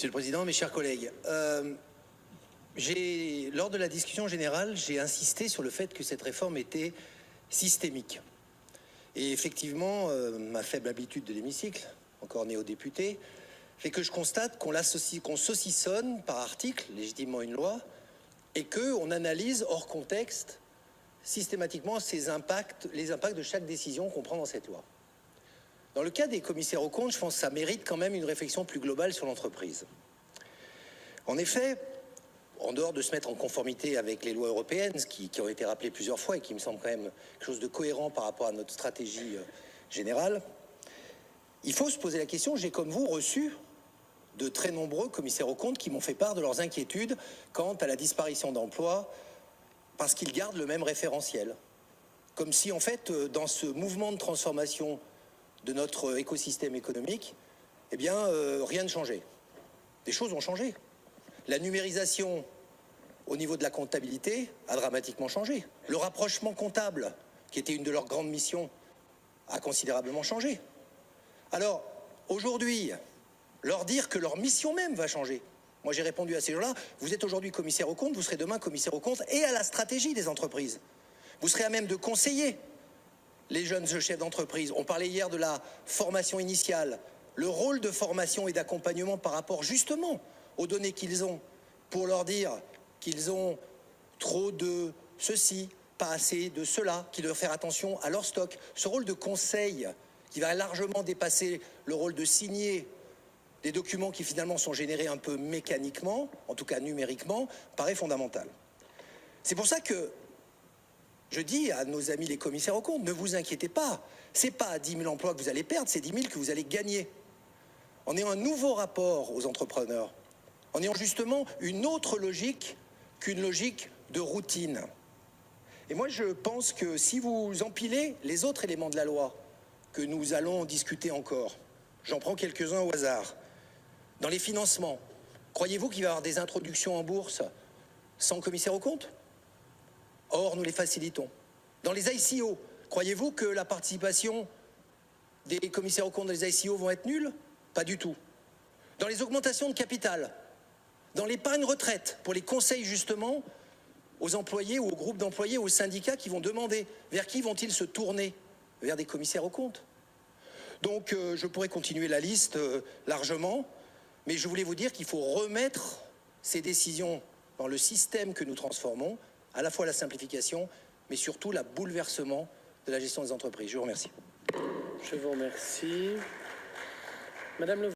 Monsieur le Président, mes chers collègues, lors de la discussion générale, j'ai insisté sur le fait que cette réforme était systémique. Et effectivement, ma faible habitude de l'hémicycle, encore néo-député, fait que je constate qu'on saucissonne par article, légitimement une loi, et qu'on analyse hors contexte systématiquement les impacts de chaque décision qu'on prend dans cette loi. Dans le cas des commissaires aux comptes, je pense que ça mérite quand même une réflexion plus globale sur l'entreprise. En effet, en dehors de se mettre en conformité avec les lois européennes, qui ont été rappelées plusieurs fois et qui me semble quand même quelque chose de cohérent par rapport à notre stratégie générale, il faut se poser la question, j'ai comme vous reçu de très nombreux commissaires aux comptes qui m'ont fait part de leurs inquiétudes quant à la disparition d'emplois parce qu'ils gardent le même référentiel. Comme si, en fait, dans ce mouvement de transformation de notre écosystème économique, eh bien, rien ne changeait. Des choses ont changé. La numérisation au niveau de la comptabilité a dramatiquement changé. Le rapprochement comptable, qui était une de leurs grandes missions, a considérablement changé. Alors, aujourd'hui, leur dire que leur mission même va changer. Moi, j'ai répondu à ces gens-là, vous êtes aujourd'hui commissaire aux comptes, vous serez demain commissaire aux comptes et à la stratégie des entreprises. Vous serez à même de conseiller les jeunes chefs d'entreprise. On parlait hier de la formation initiale, le rôle de formation et d'accompagnement par rapport justement aux données qu'ils ont, pour leur dire qu'ils ont trop de ceci, pas assez de cela, qu'ils doivent faire attention à leur stock. Ce rôle de conseil qui va largement dépasser le rôle de signer des documents qui finalement sont générés un peu mécaniquement, en tout cas numériquement, paraît fondamental. C'est pour ça que je dis à nos amis les commissaires aux comptes, ne vous inquiétez pas, ce n'est pas 10 000 emplois que vous allez perdre, c'est 10 000 que vous allez gagner. En ayant un nouveau rapport aux entrepreneurs, en ayant justement une autre logique qu'une logique de routine. Et moi je pense que si vous empilez les autres éléments de la loi, que nous allons discuter encore, j'en prends quelques-uns au hasard, dans les financements, croyez-vous qu'il va y avoir des introductions en bourse sans commissaire aux comptes ? Or, nous les facilitons. Dans les ICO, croyez-vous que la participation des commissaires aux comptes dans les ICO vont être nulle ? Pas du tout. Dans les augmentations de capital, dans l'épargne retraite, pour les conseils justement aux employés ou aux groupes d'employés, aux syndicats qui vont demander vers qui vont-ils se tourner ? Vers des commissaires aux comptes. Donc je pourrais continuer la liste largement, mais je voulais vous dire qu'il faut remettre ces décisions dans le système que nous transformons, à la fois la simplification, mais surtout le bouleversement de la gestion des entreprises. Je vous remercie. Je vous remercie. Madame Le